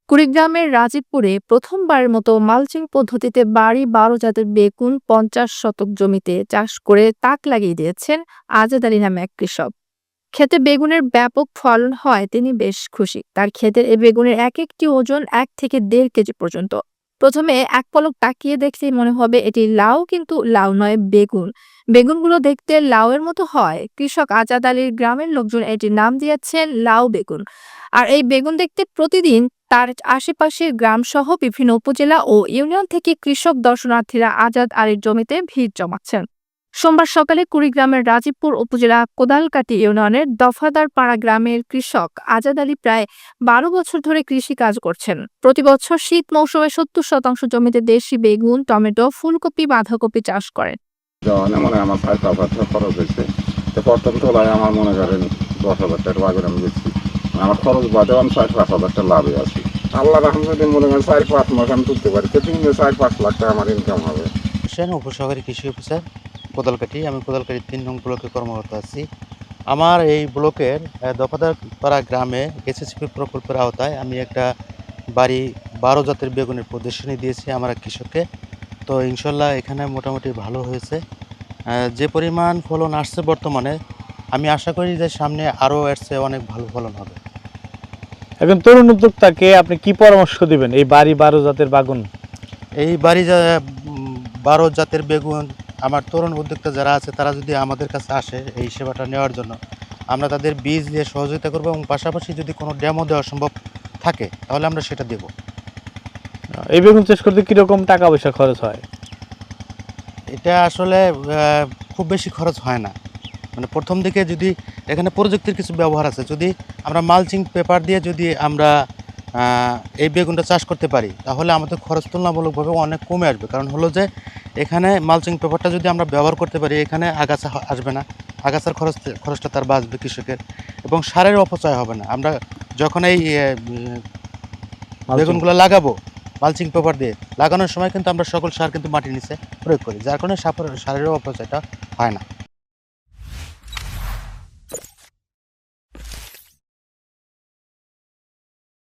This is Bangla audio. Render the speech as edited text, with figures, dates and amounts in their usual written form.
কুড়িগ্রামের রাজীবপুরে প্রথমবারের মতো মালচিং পদ্ধতিতে বাড়ি ১২ জাতের বেগুন ৫০ শতক জমিতে চাষ করে তাক লাগিয়ে দিয়েছেন আজাদ আলী নামে এক কৃষক। ক্ষেতে বেগুনের ব্যাপক ফলন হয় তিনি বেশ খুশি। তার ক্ষেতের এই বেগুনের এক একটি ওজন ১ থেকে ১.৫ কেজি পর্যন্ত। প্রথমে এক পলক তাকিয়ে দেখলেই মনে হবে এটি লাউ, কিন্তু লাউ নয়, বেগুন। বেগুনগুলো দেখতে লাউয়ের মতো হয়। কৃষক আজাদ আলীর গ্রামের লোকজন এটির নাম দিয়েছেন লাউ বেগুন। আর এই বেগুন দেখতে প্রতিদিন তার আশেপাশের গ্রামসহ বিভিন্ন উপজেলা ও ইউনিয়ন থেকে কৃষক দর্শনার্থীরা আজাদ আলীর জমিতে ভিড় জমাচ্ছেন। সোমবার সকালে কুড়িগ্রামের রাজীবপুর উপজেলা কোদালকাটি ইউনিয়নের দফাদার পাড়া গ্রামের কৃষক আজাদ আলী প্রায় ১২ বছর ধরে কৃষি কাজ করছেন। প্রতি বছর শীত মৌসুমে ৭০% জমিতে দেশি বেগুন, টমেটো, ফুলকপি, বাঁধাকপি চাষ করেন। আমার ৬,০০০ খরচ হয়েছে। তো প্রথম তোলায় আমার মনে করেন ১০,০০০ টাকা বাজারে আমি বেচছি। আমার খরচ বাদেও আমি ৪-৫ হাজার টাকা লাভে আছি। আল্লাহ রাখুন, যদি মনে করেন ৪-৫ মাস আমি তুলতে পারি, তো ৩-৪-৫ লাখ টাকা আমার ইনকাম হবে। হোসেন, উপসহকারী কৃষি অফিসার, কোদালকাঠি। আমি কোদালকাঠি ৩ নং ব্লকে কর্মরত আছি। আমার এই ব্লকের দফাদার পাড়া গ্রামে এসএসপি প্রকল্পের আওতায় আমি একটা বাড়ি ১২ জাতের বেগুনের প্রদর্শনী দিয়েছি আমার এক কৃষককে। তো ইনশাল্লাহ এখানে মোটামুটি ভালো হয়েছে। যে পরিমাণ ফলন আসছে বর্তমানে, আমি আশা করি যে সামনে আরও এর চেয়ে অনেক ভালো ফলন হবে। একজন তরুণ উদ্যোক্তাকে আপনি কি পরামর্শ দিবেন এই বাড়ি ১২ জাতের বেগুন? এই বাড়ি ১২ জাতের বেগুন আমার তরুণ উদ্যোক্তা যারা আছে তারা যদি আমাদের কাছে আসে এই সেবাটা নেওয়ার জন্য, আমরা তাদের বীজ দিয়ে সহযোগিতা করবো এবং পাশাপাশি যদি কোনো ডেমো দেওয়া সম্ভব থাকে তাহলে আমরা সেটা দেব। এই বেগুন চাষ করতে কিরকম টাকা পয়সা খরচ হয়? এটা আসলে খুব বেশি খরচ হয় না। মানে প্রথম দিকে যদি এখানে প্রযুক্তির কিছু ব্যবহার আছে, যদি আমরা মালচিং পেপার দিয়ে যদি আমরা এই বেগুনটা চাষ করতে পারি তাহলে আমাদের খরচ তুলনামূলকভাবে অনেক কমে আসবে। কারণ হলো যে এখানে মালচিং পেপারটা যদি আমরা ব্যবহার করতে পারি, এখানে আগাছা আসবে না, আগাছার খরচটা তার বাঁচবে কৃষকের, এবং সারের অপচয় হবে না। আমরা যখন এই বেগুনগুলো লাগাবো মালচিং পেপার দিয়ে লাগানোর সময় কিন্তু আমরা সকল সার কিন্তু মাটির নিচে প্রয়োগ করি, যার কারণে সারের অপচয়টা হয় না।